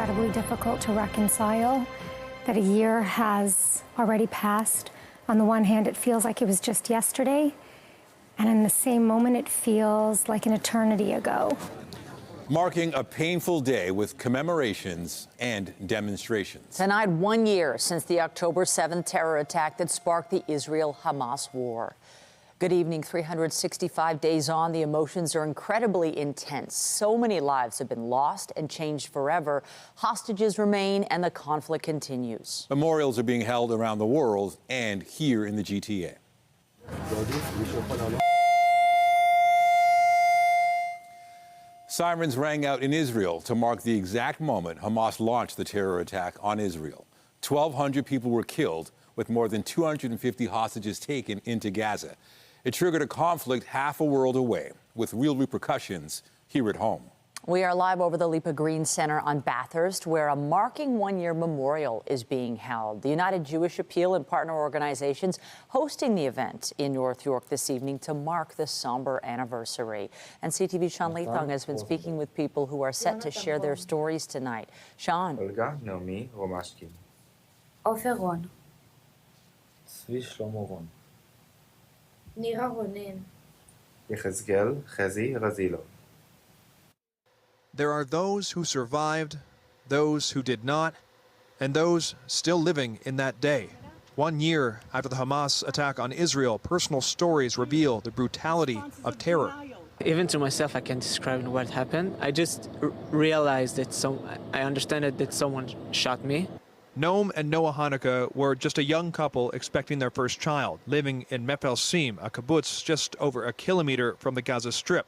incredibly difficult to reconcile that a year has already passed. On the one hand, it feels like it was just yesterday, and in the same moment, it feels like an eternity ago. Marking a painful day with commemorations and demonstrations. Tonight, 1 year since the October 7th terror attack that sparked the Israel-Hamas war. Good evening. 365 days on, the emotions are incredibly intense. So many lives have been lost and changed forever. Hostages remain and the conflict continues. Memorials are being held around the world and here in the GTA. Sirens rang out in Israel to mark the exact moment Hamas launched the terror attack on Israel. 1,200 people were killed, with more than 250 hostages taken into Gaza. It triggered a conflict half a world away, with real repercussions here at home. We are live over the Lipa Green Center on Bathurst, where a marking one-year memorial is being held. The United Jewish Appeal and partner organizations hosting the event in North York this evening to mark the somber anniversary. And CTV's Sean Leithong has been speaking with people who are set to share their stories tonight. Sean. Olga, Naomi, Romashkin. עופר רון. צבי שלמה רון. נירה רונן. יחזקאל, חזי, רזילו. There are those who survived, those who did not, and those still living in that day. 1 year after the Hamas attack on Israel, personal stories reveal the brutality of terror. Even to myself, I can't describe what happened. I just realized that I understand that someone shot me. Noam and Noah Hanukkah were just a young couple expecting their first child, living in Mefel-Sim, a kibbutz just over a kilometer from the Gaza Strip.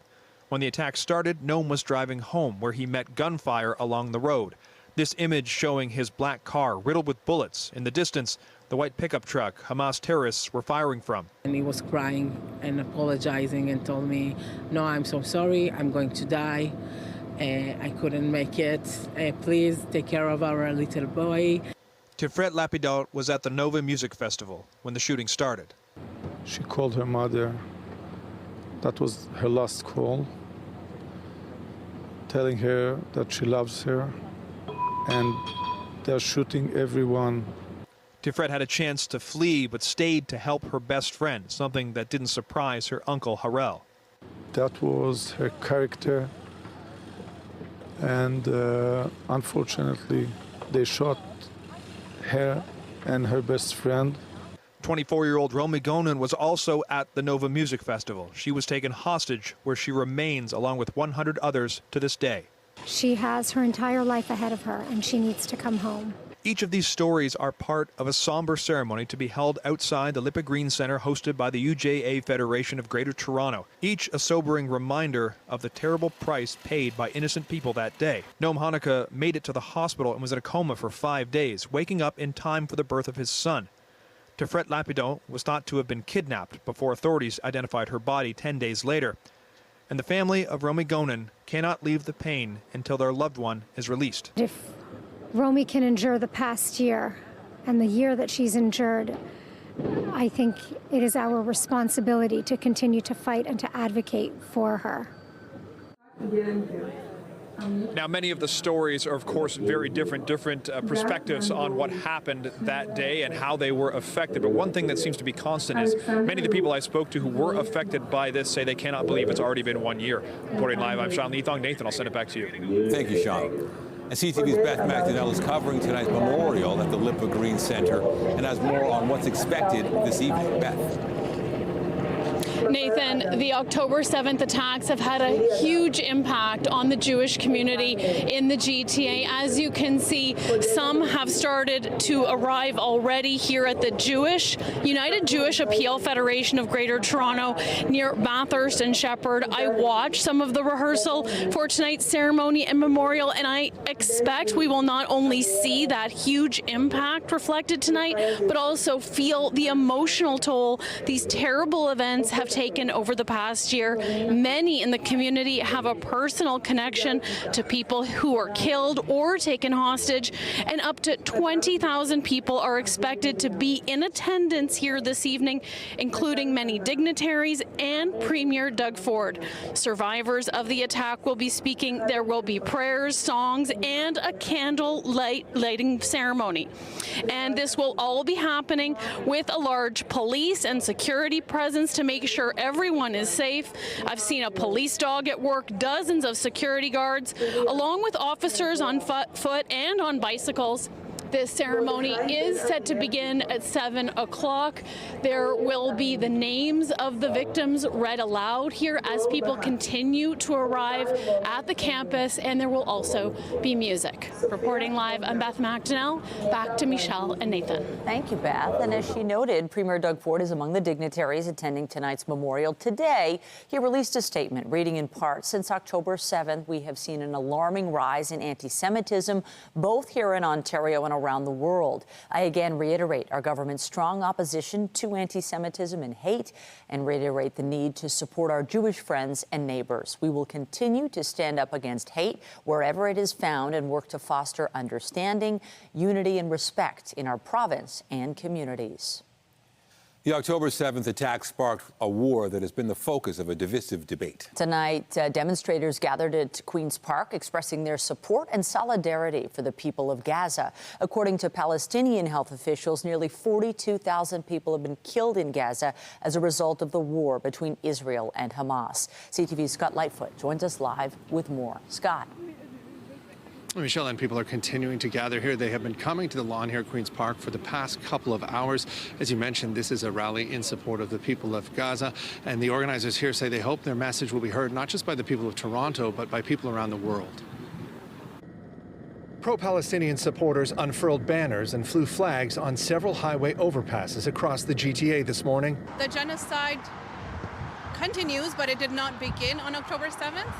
When the attack started, Noam was driving home, where he met gunfire along the road. This image showing his black car riddled with bullets. In the distance, the white pickup truck Hamas terrorists were firing from. And he was crying and apologizing and told me, "No, I'm so sorry, I'm going to die. I couldn't make it. Please take care of our little boy." Tiferet Lapidot was at the Nova Music Festival when the shooting started. She called her mother. That was her last call, telling her that she loves her, and they're shooting everyone. Tiferet had a chance to flee, but stayed to help her best friend, something that didn't surprise her uncle Harel. That was her character, and unfortunately, they shot her and her best friend. 24-year-old Romy Gonen was also at the Nova Music Festival. She was taken hostage, where she remains along with 100 others to this day. She has her entire life ahead of her, and she needs to come home. Each of these stories are part of a somber ceremony to be held outside the Lipa Green Center, hosted by the UJA Federation of Greater Toronto. Each a sobering reminder of the terrible price paid by innocent people that day. Noam Hanukkah made it to the hospital and was in a coma for 5 days, waking up in time for the birth of his son. Tiferet Lapidot was thought to have been kidnapped before authorities identified her body 10 days later. And the family of Romy Gonen cannot leave the pain until their loved one is released. If Romy can endure the past year and the year that she's endured, I think it is our responsibility to continue to fight and to advocate for her. Now, many of the stories are, of course, very different perspectives on what happened that day and how they were affected. But one thing that seems to be constant is many of the people I spoke to who were affected by this say they cannot believe it's already been 1 year. Reporting live, I'm Sean Leithong. Nathan, I'll send it back to you. Thank you, Sean. And CTV's Beth McDonnell is covering tonight's memorial at the Lipa Green Center and has more on what's expected this evening. Beth. Nathan, the October 7th attacks have had a huge impact on the Jewish community in the GTA. As you can see, some have started to arrive already here at the United Jewish Appeal Federation of Greater Toronto near Bathurst and Shepherd. I watched some of the rehearsal for tonight's ceremony and memorial, and I expect we will not only see that huge impact reflected tonight, but also feel the emotional toll these terrible events have taken over the past year. Many in the community have a personal connection to people who were killed or taken hostage, and up to 20,000 people are expected to be in attendance here this evening, including many dignitaries and Premier Doug Ford. Survivors of the attack will be speaking. There will be prayers, songs, and a candle lighting ceremony. And this will all be happening with a large police and security presence to make sure everyone is safe. I've seen a police dog at work, dozens of security guards, along with officers on foot and on bicycles. This ceremony is set to begin at 7 o'clock. There will be the names of the victims read aloud here as people continue to arrive at the campus, and there will also be music. Reporting live, I'm Beth McDonnell. Back to Michelle and Nathan. Thank you, Beth. And as she noted, Premier Doug Ford is among the dignitaries attending tonight's memorial. Today, he released a statement reading in part, "Since October 7th, we have seen an alarming rise in anti-Semitism, both here in Ontario and around the world. I again reiterate our government's strong opposition to anti-Semitism and hate, and reiterate the need to support our Jewish friends and neighbors. We will continue to stand up against hate wherever it is found and work to foster understanding, unity, and respect in our province and communities." The October 7th attack sparked a war that has been the focus of a divisive debate. Tonight, demonstrators gathered at Queen's Park expressing their support and solidarity for the people of Gaza. According to Palestinian health officials, nearly 42,000 people have been killed in Gaza as a result of the war between Israel and Hamas. CTV's Scott Lightfoot joins us live with more. Scott. Michelle, and people are continuing to gather here. They have been coming to the lawn here at Queen's Park for the past couple of hours. As you mentioned, this is a rally in support of the people of Gaza, and the organizers here say they hope their message will be heard not just by the people of Toronto, but by people around the world. Pro-Palestinian supporters unfurled banners and flew flags on several highway overpasses across the GTA this morning. The genocide continues, but it did not begin on October 7th.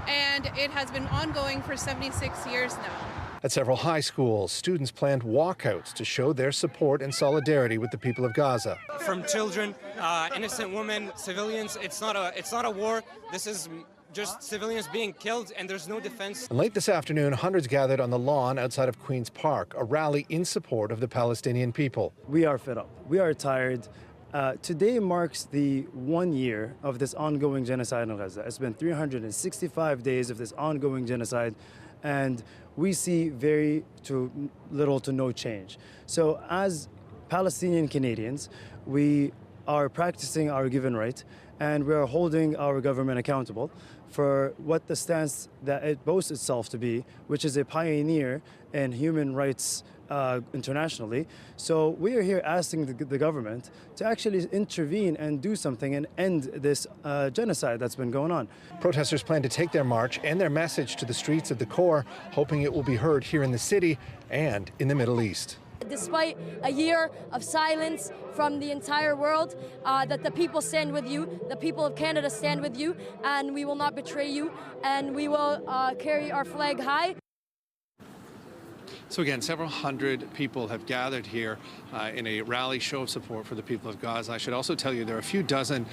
And it has been ongoing for 76 years now. At several high schools, students planned walkouts to show their support and solidarity with the people of Gaza. From children, innocent women, civilians, it's not a war. This is just civilians being killed, and there's no defense. And late this afternoon, hundreds gathered on the lawn outside of Queen's Park, a rally in support of the Palestinian people. We are fed up. We are tired. Today marks the 1 year of this ongoing genocide in Gaza. It's been 365 days of this ongoing genocide, and we see very little to no change. So as Palestinian Canadians, we are practicing our given right, and we are holding our government accountable for what the stance that it boasts itself to be, which is a pioneer in human rights internationally. So we are here asking the government to actually intervene and do something and end this genocide that's been going on. Protesters plan to take their march and their message to the streets of the core, hoping it will be heard here in the city and in the Middle East. Despite a year of silence from the entire world, that the people stand with you, the people of Canada stand with you, and we will not betray you, and we will carry our flag high. So again, several hundred people have gathered here in a rally show of support for the people of Gaza. I should also tell you there are a few dozen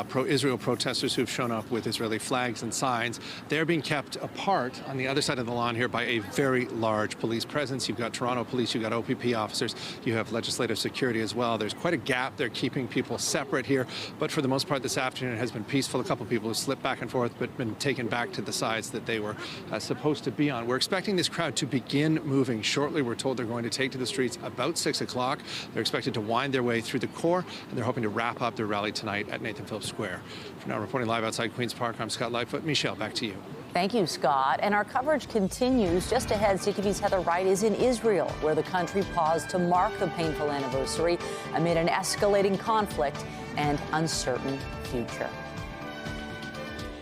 pro-Israel protesters who have shown up with Israeli flags and signs. They're being kept apart on the other side of the lawn here by a very large police presence. You've got Toronto police, you've got OPP officers, you have legislative security as well. There's quite a gap. They're keeping people separate here. But for the most part this afternoon it has been peaceful. A couple of people have slipped back and forth but been taken back to the sides that they were supposed to be on. We're expecting this crowd to begin moving shortly. We're told they're going to take to the streets about 6 o'clock. They're expected to wind their way through the core, and they're hoping to wrap up their rally tonight at Nathan Phillips Square. For now, reporting live outside Queen's Park, I'm Scott Lightfoot. Michelle, back to you. Thank you, Scott. And our coverage continues. Just ahead, CTV's Heather Wright is in Israel, where the country paused to mark the painful anniversary amid an escalating conflict and uncertain future.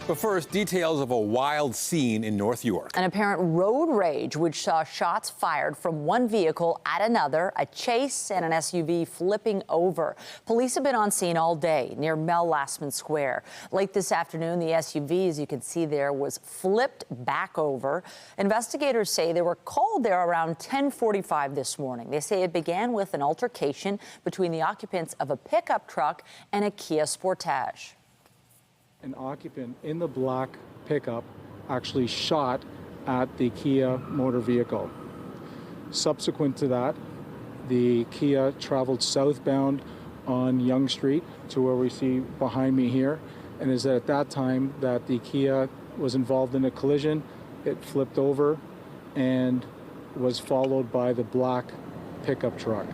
But first, details of a wild scene in North York. An apparent road rage which saw shots fired from one vehicle at another, a chase, and an SUV flipping over. Police have been on scene all day near Mel Lastman Square. Late this afternoon, the SUV, as you can see there, was flipped back over. Investigators say they were called there around 10:45 this morning. They say it began with an altercation between the occupants of a pickup truck and a Kia Sportage. an occupant in the black pickup actually shot at the Kia motor vehicle. Subsequent to that, the Kia traveled southbound on Yonge Street to where we see behind me here, and is at that time that the Kia was involved in a collision. It flipped over and was followed by the black pickup truck.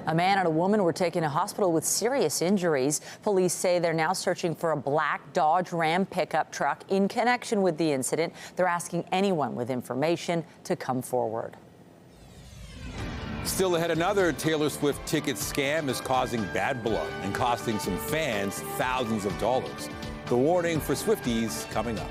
A man and a woman were taken to hospital with serious injuries. Police say they're now searching for a black Dodge Ram pickup truck in connection with the incident. They're asking anyone with information to come forward. Still ahead, another Taylor Swift ticket scam is causing bad blood and costing some fans thousands of dollars. The warning for Swifties coming up.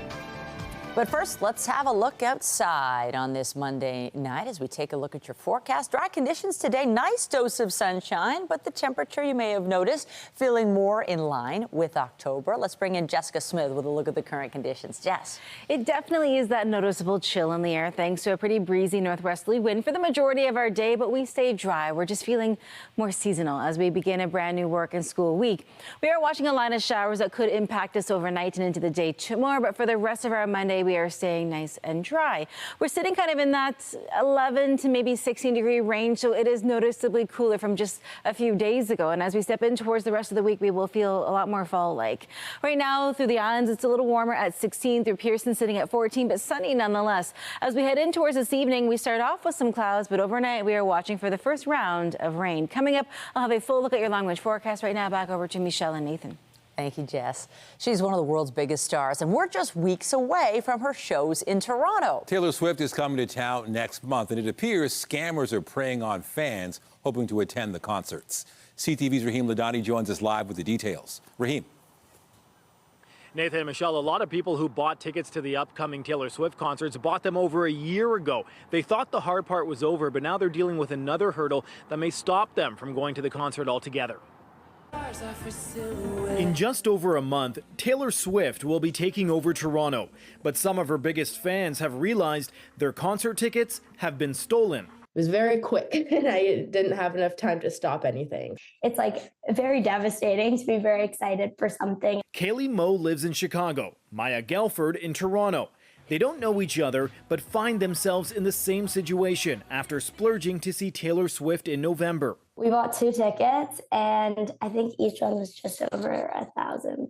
But first, let's have a look outside on this Monday night as we take a look at your forecast. Dry conditions today, nice dose of sunshine, but the temperature, you may have noticed, feeling more in line with October. Let's bring in Jessica Smith with a look at the current conditions. Jess. It definitely is that noticeable chill in the air thanks to a pretty breezy northwesterly wind for the majority of our day, but we stay dry. We're just feeling more seasonal as we begin a brand new work and school week. We are watching a line of showers that could impact us overnight and into the day tomorrow, but for the rest of our Monday, we are staying nice and dry. We're sitting kind of in that 11 to maybe 16-degree range, so it is noticeably cooler from just a few days ago. And as we step in towards the rest of the week, we will feel a lot more fall-like. Right now, through the islands, it's a little warmer at 16, through Pearson sitting at 14, but sunny nonetheless. As we head in towards this evening, we start off with some clouds, but overnight we are watching for the first round of rain. Coming up, I'll have a full look at your long-range forecast. Right now, back over to Michelle and Nathan. Thank you, Jess. She's one of the world's biggest stars, and we're just weeks away from her shows in Toronto. Taylor Swift is coming to town next month, and it appears scammers are preying on fans hoping to attend the concerts. CTV's Raheem Ladani joins us live with the details. Raheem. Nathan and Michelle, a lot of people who bought tickets to the upcoming Taylor Swift concerts bought them over a year ago. They thought the hard part was over, but now they're dealing with another hurdle that may stop them from going to the concert altogether. In just over a month, Taylor Swift will be taking over Toronto, but some of her biggest fans have realized their concert tickets have been stolen. It was very quick and I didn't have enough time to stop anything. It's like very devastating to be very excited for something. Kaylee Moe lives in Chicago, Maya Gelford in Toronto. They don't know each other, but find themselves in the same situation after splurging to see Taylor Swift in November. We bought 2 tickets, and I think each one was just over $1,000.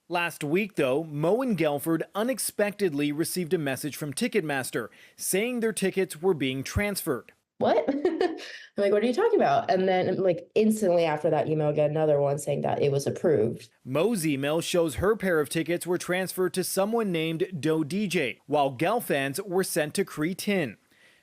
Last week, though, Moe and Gelford unexpectedly received a message from Ticketmaster saying their tickets were being transferred. What? I'm like, what are you talking about? And then like instantly after that email, I got another one saying that it was approved. Mo's email shows her pair of tickets were transferred to someone named Debeau DJ, while Gelfand's were sent to Cree Tin.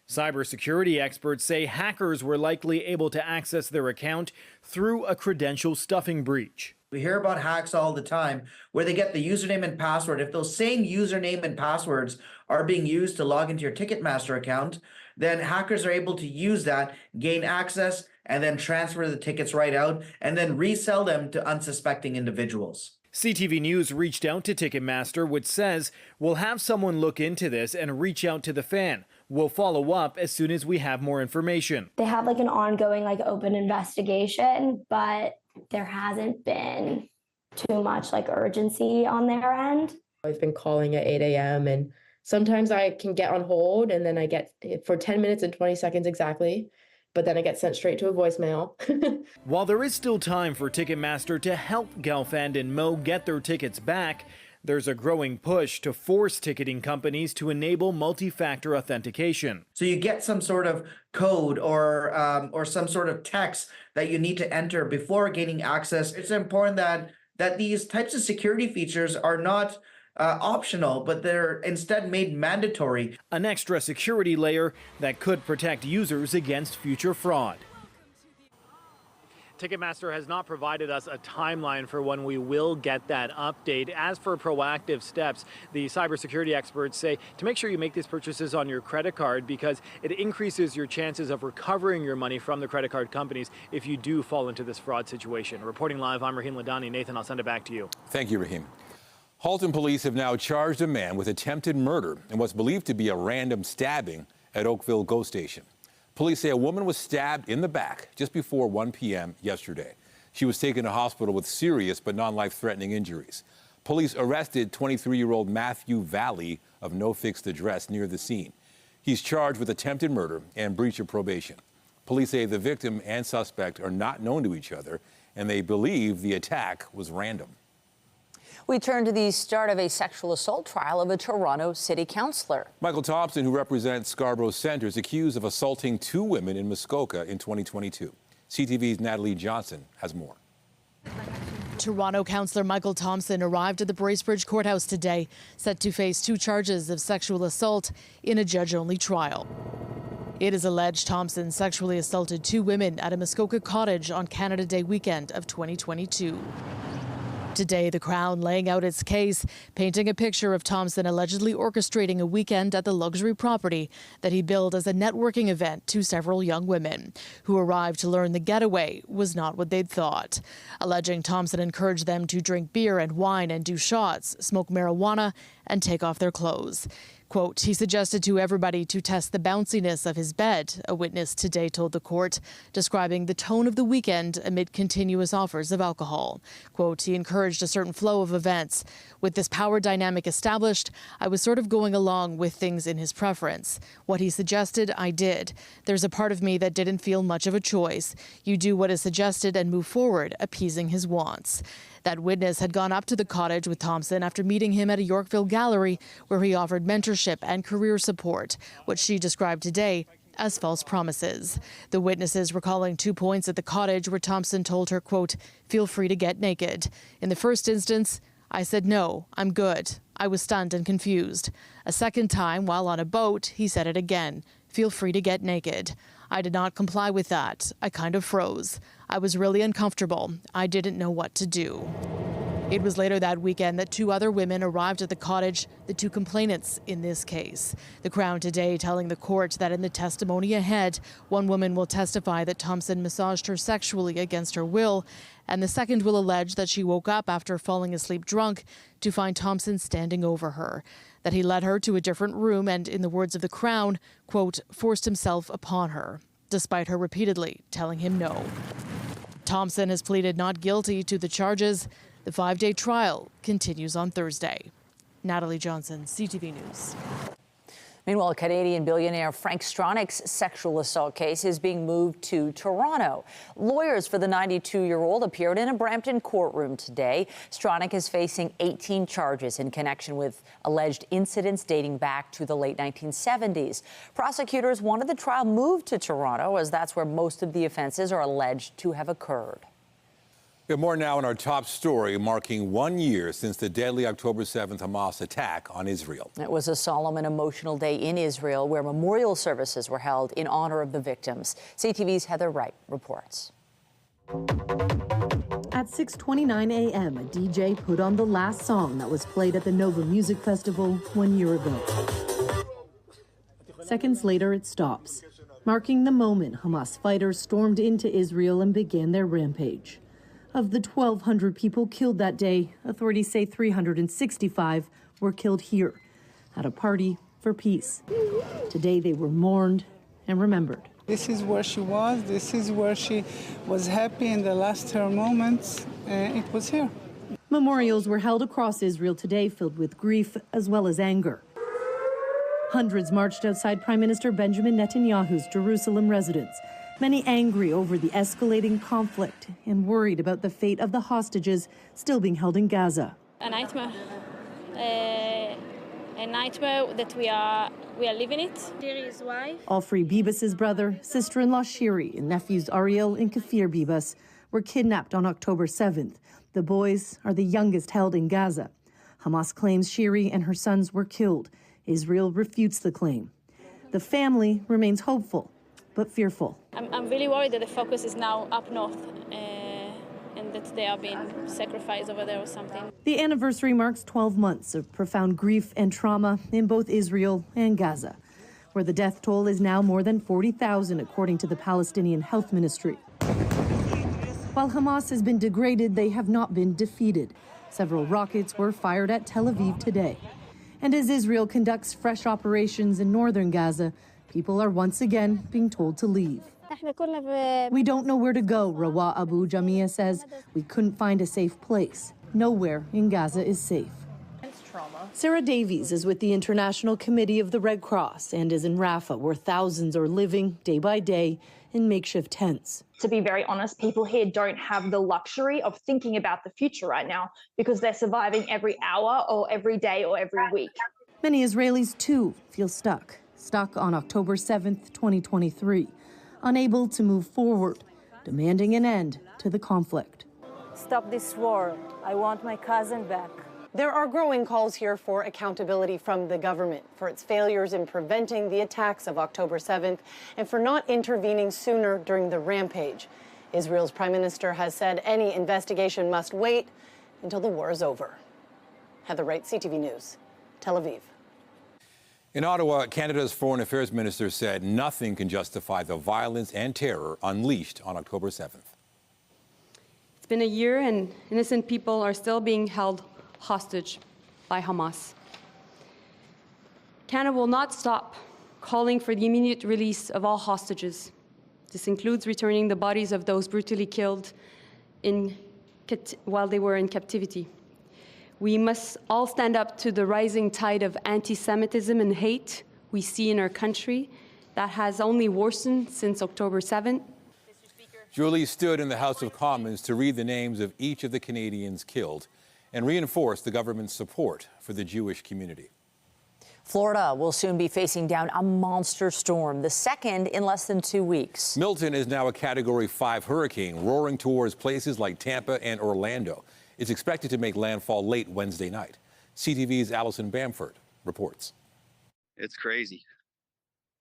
Cybersecurity experts say hackers were likely able to access their account through a credential stuffing breach. We hear about hacks all the time where they get the username and password. If those same username and passwords are being used to log into your Ticketmaster account, then hackers are able to use that, gain access, and then transfer the tickets right out and then resell them to unsuspecting individuals. CTV News reached out to Ticketmaster, which says we'll have someone look into this and reach out to the fan. We'll follow up as soon as we have more information. They have like an ongoing like open investigation, but there hasn't been too much like urgency on their end. I've been calling at 8 a.m. and sometimes I can get on hold and then I get for 10 minutes and 20 seconds exactly, but then I get sent straight to a voicemail. While there is still time for Ticketmaster to help Gelfand and Moe get their tickets back, there's a growing push to force ticketing companies to enable multi-factor authentication. So you get some sort of code or some sort of text that you need to enter before gaining access. It's important that these types of security features are not optional, but they're instead made mandatory. An extra security layer that could protect users against future fraud. Ticketmaster has not provided us a timeline for when we will get that update. As for proactive steps, the cybersecurity experts say to make sure you make these purchases on your credit card because it increases your chances of recovering your money from the credit card companies if you do fall into this fraud situation. Reporting live, I'm Raheem Ladani. Nathan, I'll send it back to you. Thank you, Raheem. Halton police have now charged a man with attempted murder in what's believed to be a random stabbing at Oakville GO Station. Police say a woman was stabbed in the back just before 1 p.m. yesterday. She was taken to hospital with serious but non-life-threatening injuries. Police arrested 23-year-old Matthew Valley of no fixed address near the scene. He's charged with attempted murder and breach of probation. Police say the victim and suspect are not known to each other, and they believe the attack was random. We turn to the start of a sexual assault trial of a Toronto city councillor. Michael Thompson, who represents Scarborough Centre, is accused of assaulting 2 women in Muskoka in 2022. CTV's Natalie Johnson has more. Toronto councillor Michael Thompson arrived at the Bracebridge Courthouse today, set to face 2 charges of sexual assault in a judge-only trial. It is alleged Thompson sexually assaulted 2 women at a Muskoka cottage on Canada Day weekend of 2022. Today, the Crown laying out its case, painting a picture of Thompson allegedly orchestrating a weekend at the luxury property that he billed as a networking event to several young women, who arrived to learn the getaway was not what they'd thought, alleging Thompson encouraged them to drink beer and wine and do shots, smoke marijuana, and take off their clothes. Quote, he suggested to everybody to test the bounciness of his bed, a witness today told the court, describing the tone of the weekend amid continuous offers of alcohol. Quote, he encouraged a certain flow of events. With this power dynamic established, I was sort of going along with things in his preference. What he suggested, I did. There's a part of me that didn't feel much of a choice. You do what is suggested and move forward, appeasing his wants. That witness had gone up to the cottage with Thompson after meeting him at a Yorkville gallery where he offered mentorship and career support, what she described today as false promises. The witnesses recalling 2 points at the cottage where Thompson told her, quote, feel free to get naked. In the first instance, I said, no, I'm good. I was stunned and confused. A second time, while on a boat, he said it again, feel free to get naked. I did not comply with that. I kind of froze. I was really uncomfortable. I didn't know what to do. It was later that weekend that 2 other women arrived at the cottage, the 2 complainants in this case. The Crown today telling the court that in the testimony ahead, 1 woman will testify that Thompson massaged her sexually against her will, and the second will allege that she woke up after falling asleep drunk to find Thompson standing over her, that he led her to a different room and, in the words of the Crown, quote, forced himself upon her, despite her repeatedly telling him no. Thompson has pleaded not guilty to the charges. The 5-day trial continues on Thursday. Natalie Johnson, CTV News. Meanwhile, Canadian billionaire Frank Stronach's sexual assault case is being moved to Toronto. Lawyers for the 92-year-old appeared in a Brampton courtroom today. Stronach is facing 18 charges in connection with alleged incidents dating back to the late 1970s. Prosecutors wanted the trial moved to Toronto, as that's where most of the offenses are alleged to have occurred. We have more now in our top story, marking 1 year since the deadly October 7th Hamas attack on Israel. It was a solemn and emotional day in Israel where memorial services were held in honor of the victims. CTV's Heather Wright reports. At 6:29 a.m., a DJ put on the last song that was played at the Nova Music Festival 1 year ago. Seconds later, it stops, marking the moment Hamas fighters stormed into Israel and began their rampage. Of the 1,200 people killed that day, authorities say 365 were killed here at a party for peace. Today they were mourned and remembered. This is where she was. This is where she was happy in the last her moments. It was here. Memorials were held across Israel today, filled with grief as well as anger. Hundreds marched outside Prime Minister Benjamin Netanyahu's Jerusalem residence, many angry over the escalating conflict and worried about the fate of the hostages still being held in Gaza. A nightmare that we are living it. Shiri's wife. Alfrey Bibas's brother, sister-in-law Shiri, and nephews Ariel and Kafir Bibas were kidnapped on October 7th. The boys are the youngest held in Gaza. Hamas claims Shiri and her sons were killed. Israel refutes the claim. The family remains hopeful, but fearful. I'm really worried that the focus is now up north and that they are being sacrificed over there or something. The anniversary marks 12 months of profound grief and trauma in both Israel and Gaza, where the death toll is now more than 40,000, according to the Palestinian Health Ministry. While Hamas has been degraded, they have not been defeated. Several rockets were fired at Tel Aviv today. And as Israel conducts fresh operations in northern Gaza, people are once again being told to leave. We don't know where to go, Rawa Abu Jamia says. We couldn't find a safe place. nowhere in Gaza is safe. Sarah Davies is with the International Committee of the Red Cross and is in Rafah, where thousands are living day by day in makeshift tents. To be very honest, people here don't have the luxury of thinking about the future right now because they're surviving every hour or every day or every week. Many Israelis, too, feel stuck on October 7th, 2023, unable to move forward, demanding an end to the conflict. Stop this war. I want my cousin back. There are growing calls here for accountability from the government for its failures in preventing the attacks of October 7th and for not intervening sooner during the rampage. Israel's prime minister has said any investigation must wait until the war is over. Heather Wright, CTV News, Tel Aviv. In Ottawa, Canada's Foreign Affairs Minister said nothing can justify the violence and terror unleashed on October 7th. It's been a year and innocent people are still being held hostage by Hamas. Canada will not stop calling for the immediate release of all hostages. This includes returning the bodies of those brutally killed while they were in captivity. We must all stand up to the rising tide of anti-Semitism and hate we see in our country that has only worsened since October 7th. Julie stood in the House of Commons to read the names of each of the Canadians killed and reinforce the government's support for the Jewish community. Florida will soon be facing down a monster storm, the second in less than 2 weeks. Milton is now a Category 5 hurricane, roaring towards places like Tampa and Orlando. It's expected to make landfall late Wednesday night. CTV's Allison Bamford reports. It's crazy,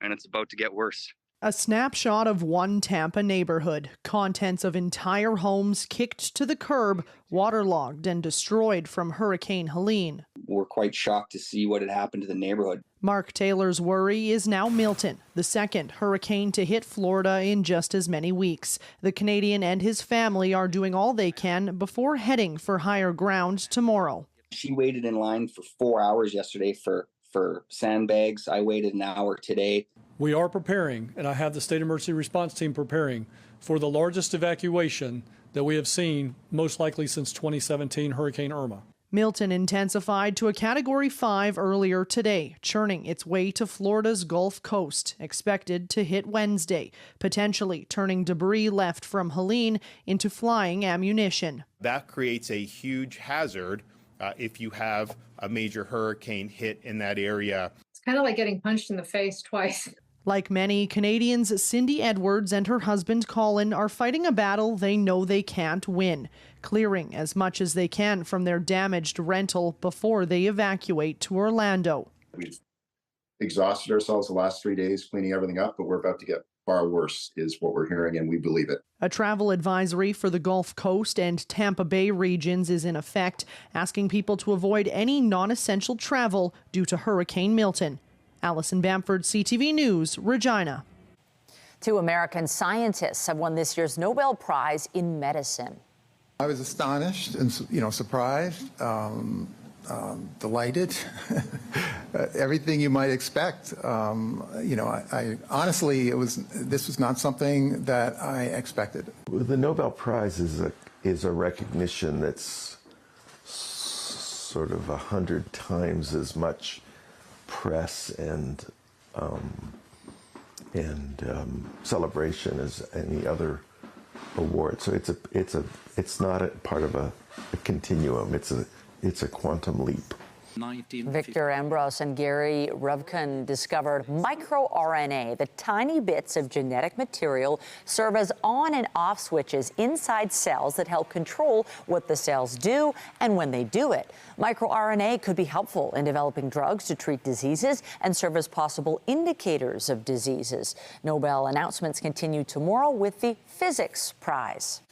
and it's about to get worse. A snapshot of one Tampa neighborhood, contents of entire homes kicked to the curb, waterlogged and destroyed from Hurricane Helene. We're quite shocked to see what had happened to the neighborhood. Mark Taylor's worry is now Milton, the second hurricane to hit Florida in just as many weeks. The Canadian and his family are doing all they can before heading for higher ground tomorrow. She waited in line for 4 hours yesterday for sandbags. I waited an hour today. We are preparing, and I have the State Emergency Response Team preparing for the largest evacuation that we have seen, most likely since 2017 Hurricane Irma. Milton intensified to a Category 5 earlier today, churning its way to Florida's Gulf Coast, expected to hit Wednesday, potentially turning debris left from Helene into flying ammunition. That creates a huge hazard if you have a major hurricane hit in that area. It's kind of like getting punched in the face twice. Like many Canadians, Cindy Edwards and her husband Colin are fighting a battle they know they can't win, clearing as much as they can from their damaged rental before they evacuate to Orlando. We've exhausted ourselves the last 3 days cleaning everything up, but we're about to get far worse is what we're hearing, and we believe it. A travel advisory for the Gulf Coast and Tampa Bay regions is in effect, asking people to avoid any non-essential travel due to Hurricane Milton. Allison Bamford, CTV News, Regina. 2 American scientists have won this year's Nobel Prize in Medicine. I was astonished and, surprised, delighted, everything you might expect. I honestly, this was not something that I expected. The Nobel Prize is a recognition that's sort of 100 times as much press and celebration as any other award. So it's not a part of a continuum. It's a quantum leap. Victor Ambros and Gary Ruvkun discovered microRNA. The tiny bits of genetic material serve as on and off switches inside cells that help control what the cells do and when they do it. MicroRNA could be helpful in developing drugs to treat diseases and serve as possible indicators of diseases. Nobel announcements continue tomorrow with the Physics Prize.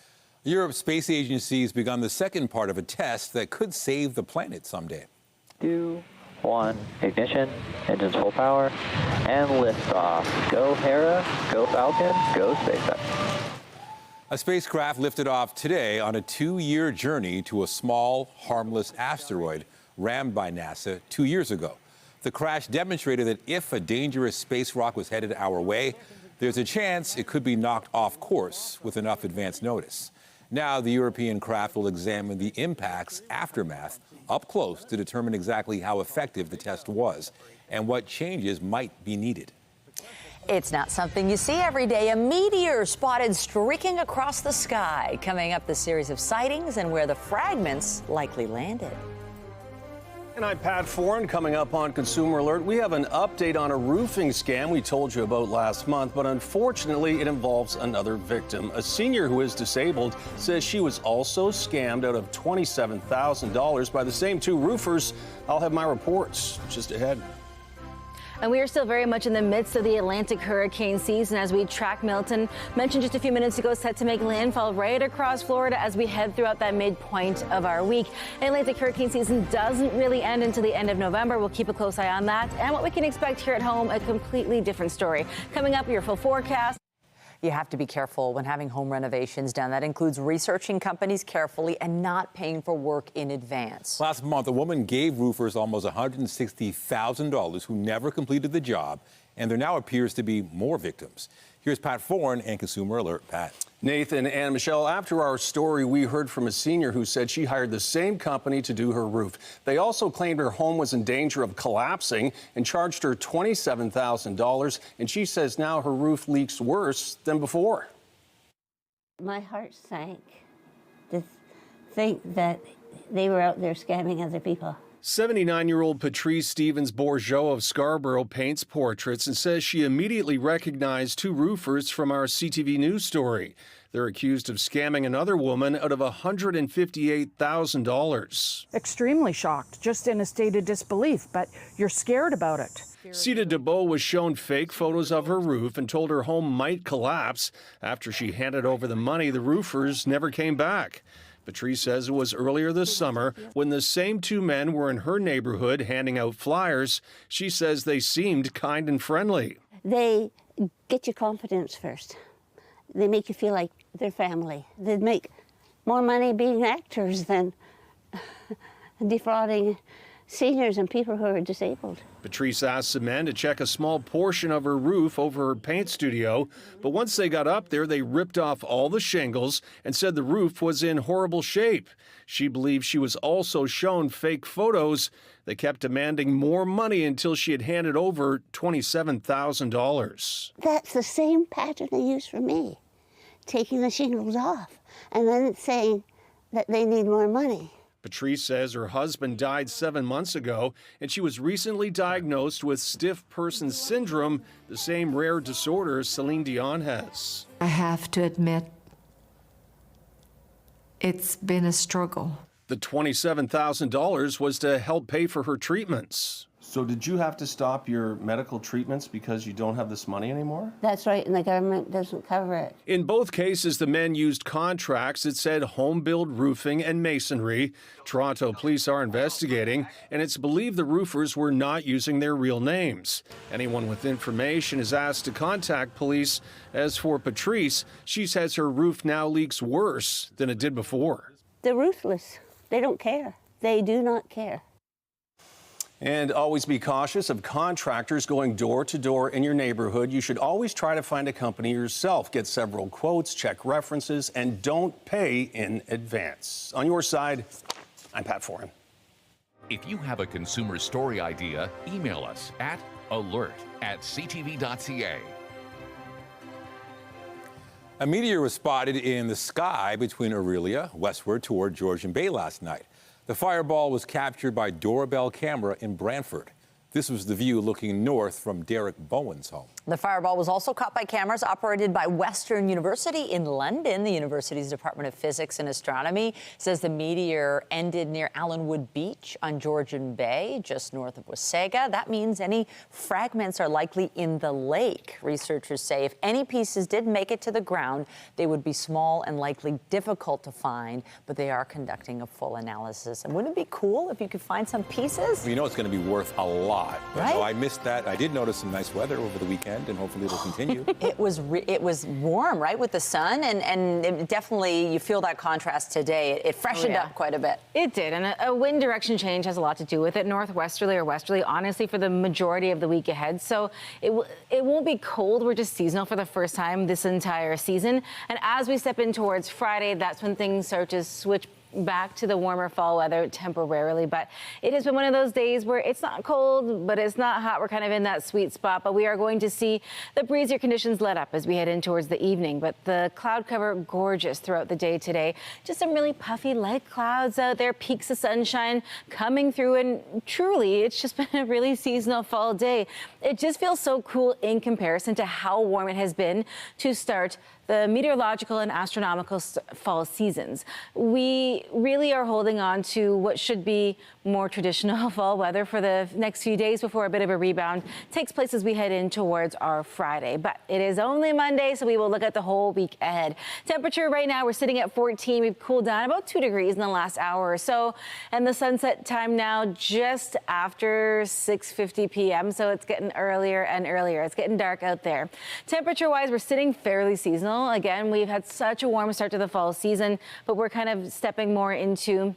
Europe's space agency has begun the second part of a test that could save the planet someday. 2, 1, ignition, engines full power, and liftoff. Go Hera, go Falcon, go SpaceX. A spacecraft lifted off today on a 2-year journey to a small, harmless asteroid rammed by NASA 2 years ago. The crash demonstrated that if a dangerous space rock was headed our way, there's a chance it could be knocked off course with enough advance notice. Now, the European craft will examine the impact's aftermath up close to determine exactly how effective the test was and what changes might be needed. It's not something you see every day. A meteor spotted streaking across the sky. Coming up, the series of sightings and where the fragments likely landed. And I'm Pat Foran. Coming up on Consumer Alert, we have an update on a roofing scam we told you about last month, but unfortunately it involves another victim. A senior who is disabled says she was also scammed out of $27,000 by the same two roofers. I'll have my reports just ahead. And we are still very much in the midst of the Atlantic hurricane season as we track Milton, mentioned just a few minutes ago, set to make landfall right across Florida as we head throughout that midpoint of our week. Atlantic hurricane season doesn't really end until the end of November. We'll keep a close eye on that. And what we can expect here at home, a completely different story. Coming up, your full forecast. You have to be careful when having home renovations done. That includes researching companies carefully and not paying for work in advance. Last month, a woman gave roofers almost $160,000 who never completed the job, and there now appears to be more victims. Here's Pat Foran and Consumer Alert. Pat. Nathan and Michelle, after our story, we heard from a senior who said she hired the same company to do her roof. They also claimed her home was in danger of collapsing and charged her $27,000. And she says now her roof leaks worse than before. My heart sank to think that they were out there scamming other people. 79-year-old Patrice Stevens-Bourgeot of Scarborough paints portraits and says she immediately recognized two roofers from our CTV News story. They're accused of scamming another woman out of $158,000. Extremely shocked, just in a state of disbelief, but you're scared about it. Sita Debeau was shown fake photos of her roof and told her home might collapse. After she handed over the money, the roofers never came back. Patrice says it was earlier this summer when the same two men were in her neighborhood handing out flyers. She says they seemed kind and friendly. They get your confidence first. They make you feel like they're family. They make more money being actors than defrauding seniors and people who are disabled. Patrice asked some men to check a small portion of her roof over her paint studio, but once they got up there, they ripped off all the shingles and said the roof was in horrible shape. She believes she was also shown fake photos. They kept demanding more money until she had handed over $27,000. That's the same pattern they use for me, taking the shingles off and then saying that they need more money. Patrice says her husband died 7 months ago, and she was recently diagnosed with stiff person syndrome, the same rare disorder Celine Dion has. I have to admit, it's been a struggle. The $27,000 was to help pay for her treatments. So did you have to stop your medical treatments because you don't have this money anymore? That's right, and the government doesn't cover it. In both cases, the men used contracts that said home build roofing and masonry. Toronto police are investigating, and it's believed the roofers were not using their real names. Anyone with information is asked to contact police. As for Patrice, she says her roof now leaks worse than it did before. They're ruthless. They don't care. They do not care. And always be cautious of contractors going door to door in your neighborhood. You should always try to find a company yourself. Get several quotes, check references, and don't pay in advance. On your side, I'm Pat Foran. If you have a consumer story idea, email us at alert@ctv.ca. A meteor was spotted in the sky between Aurelia, westward toward Georgian Bay last night. The fireball was captured by doorbell camera in Brantford. This was the view looking north from Derek Bowen's home. The fireball was also caught by cameras operated by Western University in London. The university's Department of Physics and Astronomy says the meteor ended near Allenwood Beach on Georgian Bay, just north of Wasaga. That means any fragments are likely in the lake. Researchers say if any pieces did make it to the ground, they would be small and likely difficult to find, but they are conducting a full analysis. And wouldn't it be cool if you could find some pieces? You know it's going to be worth a lot. Right? So I missed that. I did notice some nice weather over the weekend. weekend, and hopefully it'll continue. It was warm, right, with the sun, and it definitely, you feel that contrast today. It freshened up quite a bit. It did, and a wind direction change has a lot to do with it, northwesterly or westerly, honestly, for the majority of the week ahead. So it won't be cold. We're just seasonal for the first time this entire season. And as we step in towards Friday, that's when things start to switch back to the warmer fall weather temporarily. But it has been one of those days where it's not cold, but it's not hot. We're kind of in that sweet spot, but we are going to see the breezier conditions let up as we head in towards the evening. But the cloud cover, gorgeous throughout the day today. Just some really puffy light clouds out there, peaks of sunshine coming through, and truly it's just been a really seasonal fall day. It just feels so cool in comparison to how warm it has been to start the meteorological and astronomical fall seasons. We really are holding on to what should be more traditional fall weather for the next few days before a bit of a rebound takes place as we head in towards our Friday. But it is only Monday, so we will look at the whole week ahead. Temperature right now, we're sitting at 14. We've cooled down about 2 degrees in the last hour or so. And the sunset time now just after 6:50 p.m. So it's getting earlier and earlier. It's getting dark out there. Temperature-wise, we're sitting fairly seasonal. Again, we've had such a warm start to the fall season, but we're kind of stepping more into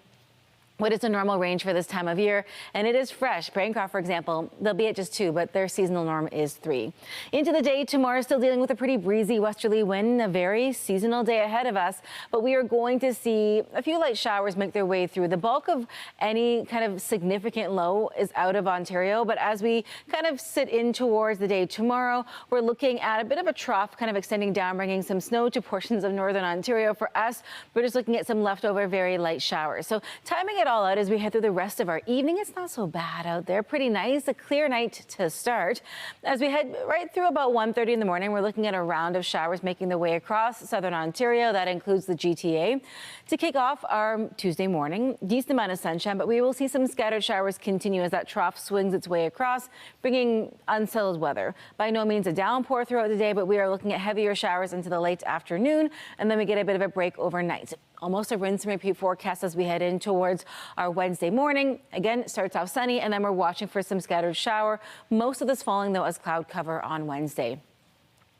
what is the normal range for this time of year, and it is fresh. Braincroft, for example, they'll be at just 2, but their seasonal norm is 3. Into the day tomorrow, still dealing with a pretty breezy westerly wind, a very seasonal day ahead of us, but we are going to see a few light showers make their way through. The bulk of any kind of significant low is out of Ontario, but as we kind of sit in towards the day tomorrow, we're looking at a bit of a trough kind of extending down, bringing some snow to portions of northern Ontario. For us, we're just looking at some leftover very light showers. So timing it all out as we head through the rest of our evening. It's not so bad out there. Pretty nice. A clear night to start. As we head right through about 1:30 in the morning, we're looking at a round of showers making their way across southern Ontario. That includes the GTA. To kick off our Tuesday morning, decent amount of sunshine, but we will see some scattered showers continue as that trough swings its way across, bringing unsettled weather. By no means a downpour throughout the day, but we are looking at heavier showers into the late afternoon, and then we get a bit of a break overnight. Almost a rinse and repeat forecast as we head in towards our Wednesday morning. Again, it starts off sunny, and then we're watching for some scattered shower. Most of this falling, though, as cloud cover on Wednesday.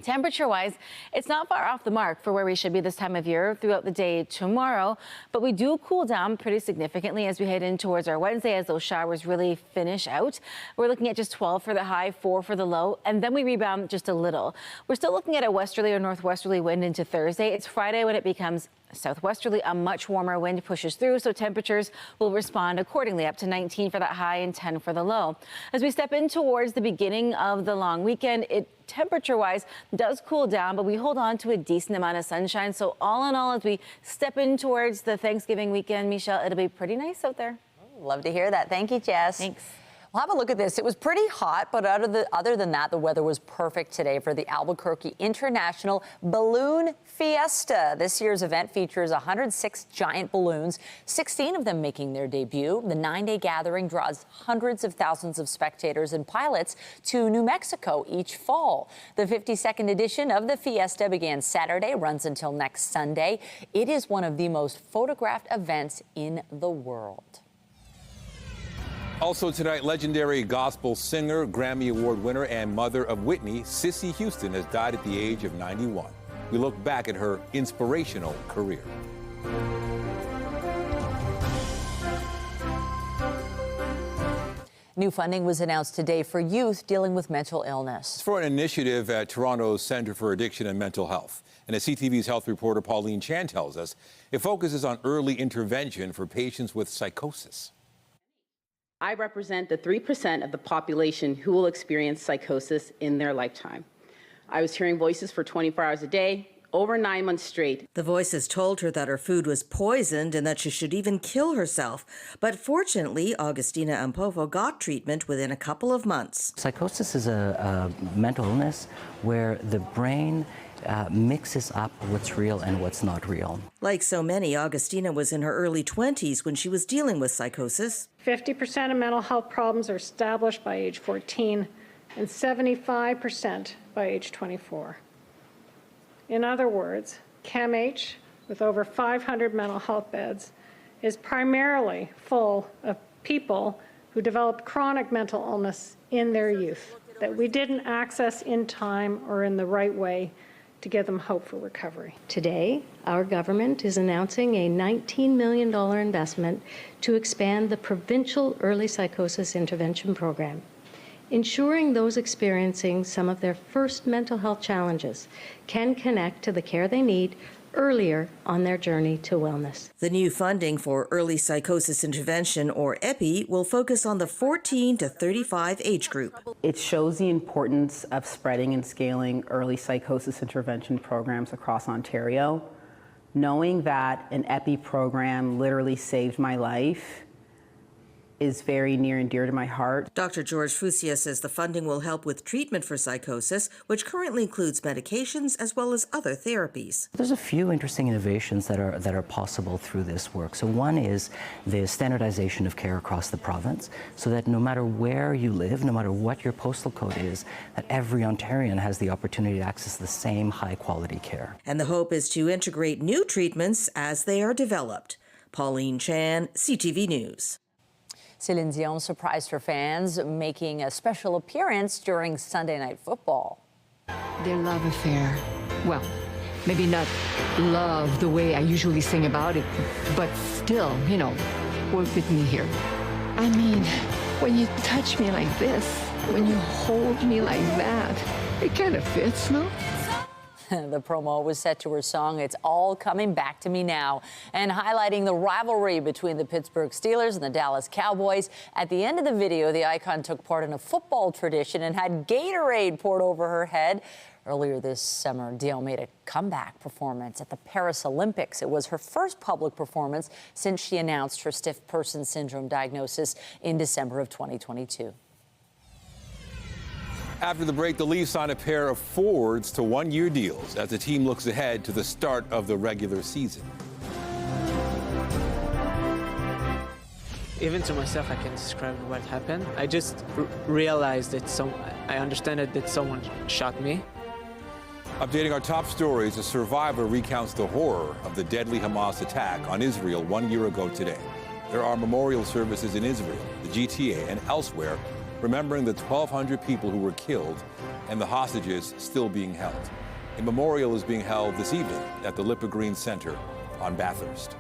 Temperature-wise, it's not far off the mark for where we should be this time of year throughout the day tomorrow, but we do cool down pretty significantly as we head in towards our Wednesday as those showers really finish out. We're looking at just 12 for the high, 4 for the low, and then we rebound just a little. We're still looking at a westerly or northwesterly wind into Thursday. It's Friday when it becomes southwesterly. A much warmer wind pushes through, so temperatures will respond accordingly, up to 19 for that high and 10 for the low. As we step in towards the beginning of the long weekend, it temperature-wise does cool down, but we hold on to a decent amount of sunshine. So all in all, as we step in towards the Thanksgiving weekend, Michelle, it'll be pretty nice out there. Love to hear that. Thank you, Jess. Thanks. Well, have a look at this. It was pretty hot, but other than that, the weather was perfect today for the Albuquerque International Balloon Fiesta. This year's event features 106 giant balloons, 16 of them making their debut. The 9-day gathering draws hundreds of thousands of spectators and pilots to New Mexico each fall. The 52nd edition of the Fiesta began Saturday, runs until next Sunday. It is one of the most photographed events in the world. Also tonight, legendary gospel singer, Grammy Award winner, and mother of Whitney, Cissy Houston, has died at the age of 91. We look back at her inspirational career. New funding was announced today for youth dealing with mental illness. It's for an initiative at Toronto's Centre for Addiction and Mental Health. And as CTV's health reporter Pauline Chan tells us, it focuses on early intervention for patients with psychosis. I represent the 3% of the population who will experience psychosis in their lifetime. I was hearing voices for 24 hours a day, over 9 months straight. The voices told her that her food was poisoned and that she should even kill herself. But fortunately, Augustina Ampovo got treatment within a couple of months. Psychosis is a mental illness where the brain mixes up what's real and what's not real. Like so many, Augustina was in her early 20s when she was dealing with psychosis. 50% of mental health problems are established by age 14 and 75% by age 24. In other words, CAMH, with over 500 mental health beds, is primarily full of people who developed chronic mental illness in their youth. that we didn't access in time or in the right way to give them hope for recovery. Today, our government is announcing a $19 million investment to expand the provincial early psychosis intervention program, ensuring those experiencing some of their first mental health challenges can connect to the care they need earlier on their journey to wellness. The new funding for early psychosis intervention, or EPI, will focus on the 14 to 35 age group. It shows the importance of spreading and scaling early psychosis intervention programs across Ontario. Knowing that an EPI program literally saved my life is very near and dear to my heart. Dr. George Fusia says the funding will help with treatment for psychosis, which currently includes medications as well as other therapies. There's a few interesting innovations that are possible through this work. So one is the standardization of care across the province, so that no matter where you live, no matter what your postal code is, that every Ontarian has the opportunity to access the same high-quality care. And the hope is to integrate new treatments as they are developed. Pauline Chan, CTV News. Celine Dion surprised her fans, making a special appearance during Sunday Night Football. Their love affair. Well, maybe not love the way I usually sing about it, but still, you know, work with me here. I mean, when you touch me like this, when you hold me like that, it kind of fits, no? The promo was set to her song, It's All Coming Back to Me Now, and highlighting the rivalry between the Pittsburgh Steelers and the Dallas Cowboys. At the end of the video, the icon took part in a football tradition and had Gatorade poured over her head. Earlier this summer, Dion made a comeback performance at the Paris Olympics. It was her first public performance since she announced her stiff person syndrome diagnosis in December of 2022. After the break, the Leafs signed a pair of forwards to one-year deals as the team looks ahead to the start of the regular season. Even to myself, I can describe what happened. I just realized that I understand that someone shot me. Updating our top stories, a survivor recounts the horror of the deadly Hamas attack on Israel 1 year ago today. There are memorial services in Israel, the GTA, and elsewhere, remembering the 1,200 people who were killed and the hostages still being held. A memorial is being held this evening at the Lipa Green Center on Bathurst.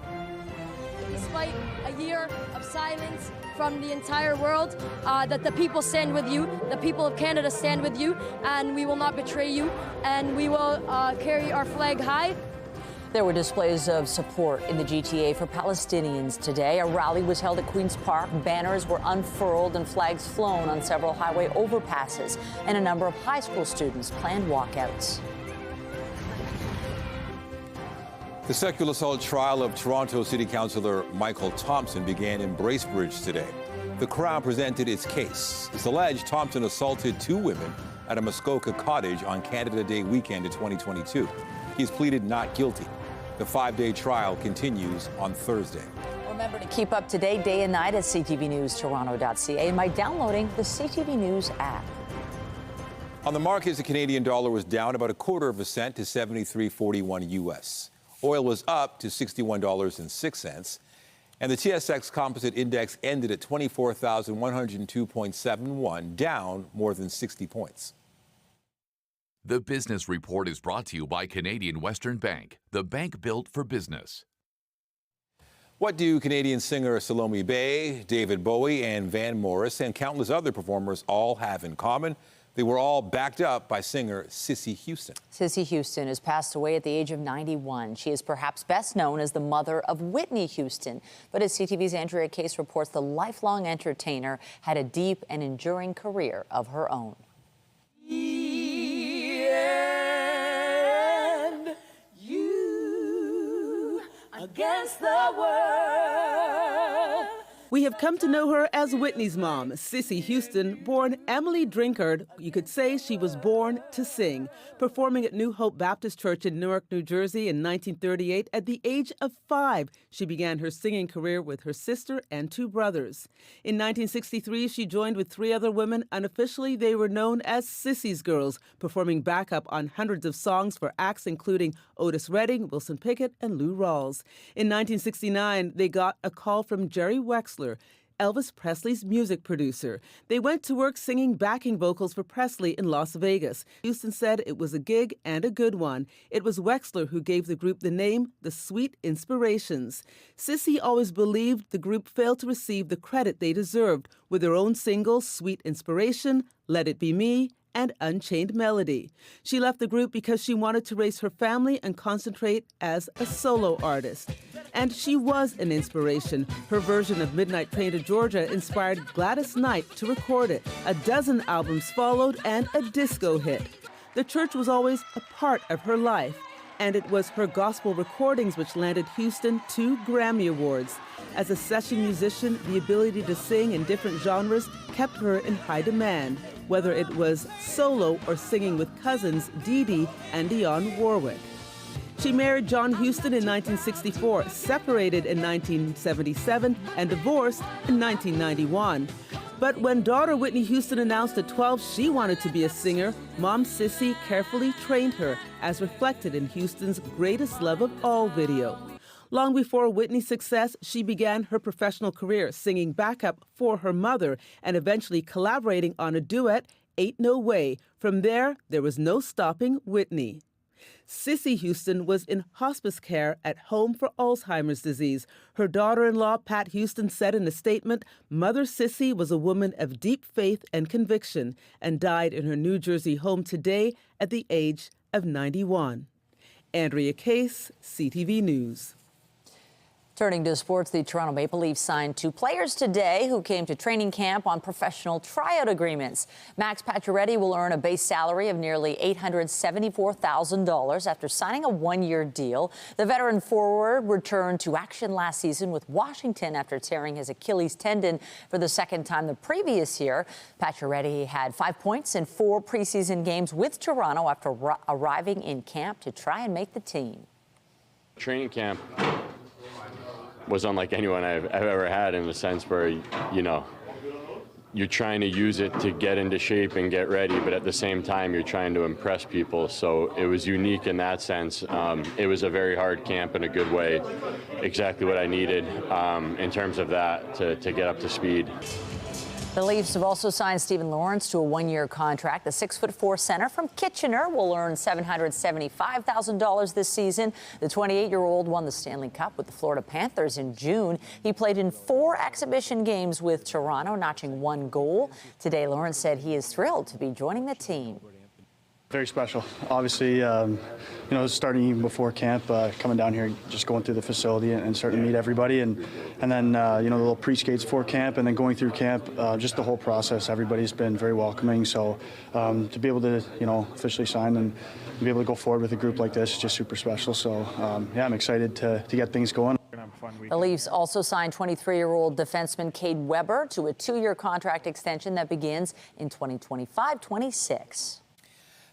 Despite a year of silence from the entire world, that the people stand with you, the people of Canada stand with you, and we will not betray you, and we will carry our flag high. There were displays of support in the GTA for Palestinians today. A rally was held at Queen's Park. Banners were unfurled and flags flown on several highway overpasses, and a number of high school students planned walkouts. The sexual assault trial of Toronto City Councillor Michael Thompson began in Bracebridge today. The Crown presented its case. It's alleged Thompson assaulted two women at a Muskoka cottage on Canada Day weekend in 2022. He's pleaded not guilty. The 5-day trial continues on Thursday. Remember to keep up to date day and night at ctvnewstoronto.ca and by downloading the CTV News app. On the markets, the Canadian dollar was down about 1/4 cent to 73.41 US. Oil was up to $61.06. And the TSX Composite Index ended at 24,102.71, down more than 60 points. The Business Report is brought to you by Canadian Western Bank, the bank built for business. What do Canadian singer Salome Bay, David Bowie, and Van Morris, and countless other performers all have in common? They were all backed up by singer Cissy Houston. Cissy Houston has passed away at the age of 91. She is perhaps best known as the mother of Whitney Houston. But as CTV's Andrea Case reports, the lifelong entertainer had a deep and enduring career of her own. And you against the world. We have come to know her as Whitney's mom, Cissy Houston, born Emily Drinkard. You could say she was born to sing, performing at New Hope Baptist Church in Newark, New Jersey in 1938. At the age of 5, she began her singing career with her sister and 2 brothers. In 1963, she joined with 3 other women. Unofficially, they were known as Cissy's Girls, performing backup on hundreds of songs for acts including Otis Redding, Wilson Pickett, and Lou Rawls. In 1969, they got a call from Jerry Wexler Elvis Presley's music producer. They went to work singing backing vocals for Presley in Las Vegas. Houston said it was a gig and a good one. It was Wexler who gave the group the name The Sweet Inspirations. Sissy always believed the group failed to receive the credit they deserved with their own singles Sweet Inspiration, Let It Be Me, and Unchained Melody. She left the group because she wanted to raise her family and concentrate as a solo artist. And she was an inspiration. Her version of Midnight Train to Georgia inspired Gladys Knight to record it. A dozen albums followed and a disco hit. The church was always a part of her life, and it was her gospel recordings which landed Houston 2 Grammy Awards. As a session musician, the ability to sing in different genres kept her in high demand, whether it was solo or singing with cousins Dee Dee and Dionne Warwick. She married John Huston in 1964, separated in 1977, and divorced in 1991. But when daughter Whitney Houston announced at 12 she wanted to be a singer, Mom Sissy carefully trained her, as reflected in Houston's Greatest Love of All video. Long before Whitney's success, she began her professional career singing backup for her mother and eventually collaborating on a duet, Ain't No Way. From there was no stopping Whitney. Sissy Houston was in hospice care at home for Alzheimer's disease. Her daughter-in-law, Pat Houston, said in a statement, Mother Sissy was a woman of deep faith and conviction and died in her New Jersey home today at the age of 91. Andrea Case, CTV News. Turning to sports, the Toronto Maple Leafs signed 2 players today who came to training camp on professional tryout agreements. Max Pacioretty will earn a base salary of nearly $874,000 after signing a 1-year deal. The veteran forward returned to action last season with Washington after tearing his Achilles tendon for the second time the previous year. Pacioretty had 5 points in 4 preseason games with Toronto after arriving in camp to try and make the team. Training camp was unlike anyone I've ever had, in the sense where, you know, you're trying to use it to get into shape and get ready, but at the same time you're trying to impress people. So it was unique in that sense. It was a very hard camp in a good way, exactly what I needed in terms of that to get up to speed. The Leafs have also signed Stephen Lawrence to a 1-year contract. The 6'4" center from Kitchener will earn $775,000 this season. The 28-year-old won the Stanley Cup with the Florida Panthers in June. He played in 4 exhibition games with Toronto, notching 1 goal. Today, Lawrence said he is thrilled to be joining the team. Very special. Obviously, starting even before camp, coming down here, just going through the facility and starting to meet everybody, and then the little pre-skates for camp, and then going through camp, just the whole process. Everybody's been very welcoming. So to be able to, officially sign and be able to go forward with a group like this is just super special. So I'm excited to get things going. The Leafs also signed 23-year-old defenseman Cade Weber to a 2-year contract extension that begins in 2025-26.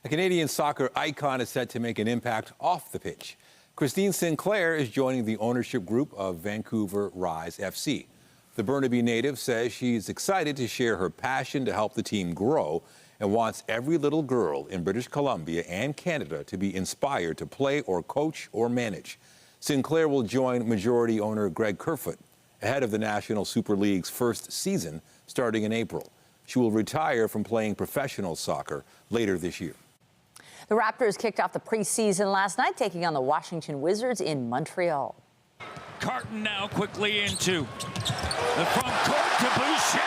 A Canadian soccer icon is set to make an impact off the pitch. Christine Sinclair is joining the ownership group of Vancouver Rise FC. The Burnaby native says she's excited to share her passion to help the team grow and wants every little girl in British Columbia and Canada to be inspired to play or coach or manage. Sinclair will join majority owner Greg Kerfoot ahead of the National Super League's first season starting in April. She will retire from playing professional soccer later this year. The Raptors kicked off the preseason last night, taking on the Washington Wizards in Montreal. Carton now quickly into the front court to Boucher.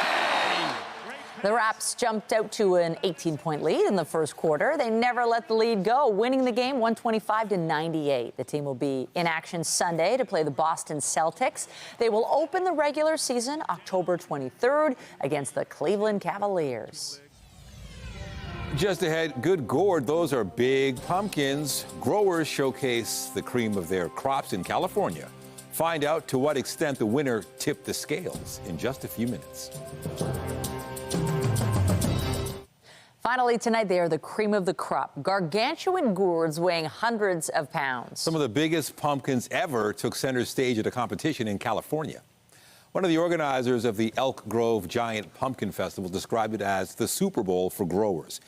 The Raps jumped out to an 18-point lead in the first quarter. They never let the lead go, winning the game 125-98. The team will be in action Sunday to play the Boston Celtics. They will open the regular season October 23rd against the Cleveland Cavaliers. Just ahead, good gourd. Those are big pumpkins. Growers showcase the cream of their crops in California. Find out to what extent the winner tipped the scales in just a few minutes. Finally tonight, they are the cream of the crop. Gargantuan gourds weighing hundreds of pounds. Some of the biggest pumpkins ever took center stage at a competition in California. One of the organizers of the Elk Grove Giant Pumpkin Festival described it as the Super Bowl for growers.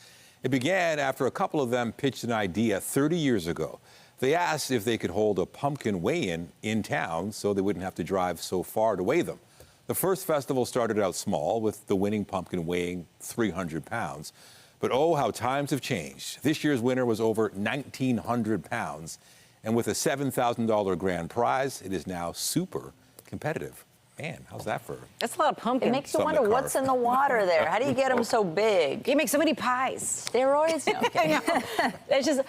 It began after a couple of them pitched an idea 30 years ago. They asked if they could hold a pumpkin weigh-in in town so they wouldn't have to drive so far to weigh them. The first festival started out small, with the winning pumpkin weighing 300 pounds. But oh, how times have changed. This year's winner was over 1,900 pounds. And with a $7,000 grand prize, it is now super competitive. Man, how's that for? That's a lot of pumpkin. It makes you Something wonder to what's carve. in the water there. How do you get them so big? You make so many pies. Steroids? Okay. It's just,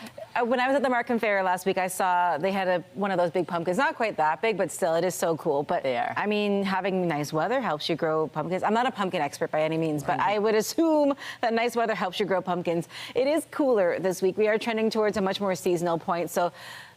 when I was at the Markham Fair last week, I saw they had one of those big pumpkins. Not quite that big, but still, it is so cool. But I mean, having nice weather helps you grow pumpkins. I'm not a pumpkin expert by any means, but I would assume that nice weather helps you grow pumpkins. It is cooler this week. We are trending towards a much more seasonal point. So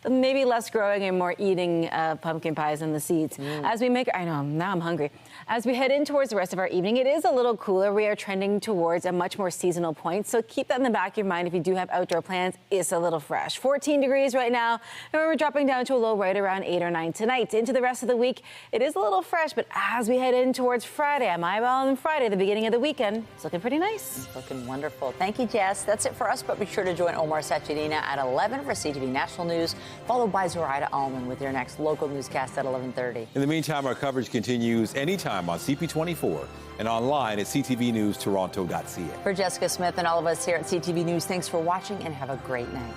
maybe less growing and more eating pumpkin pies and the seeds. As we make, I know, now I'm hungry. As we head in towards the rest of our evening, it is a little cooler. We are trending towards a much more seasonal point. So keep that in the back of your mind if you do have outdoor plans. It's a little fresh. 14 degrees right now, and we're dropping down to a low right around 8 or 9 tonight. Into the rest of the week, it is a little fresh, but as we head in towards Friday, I'm eyeballing Friday, the beginning of the weekend. It's looking pretty nice. It's looking wonderful. Thank you, Jess. That's it for us, but be sure to join Omar Sachedina at 11 for CTV National News, followed by Zoraida Allman with your next local newscast at 11:30. In the meantime, our coverage continues anytime on CP24 and online at ctvnewstoronto.ca. For Jessica Smith and all of us here at CTV News, thanks for watching and have a great night.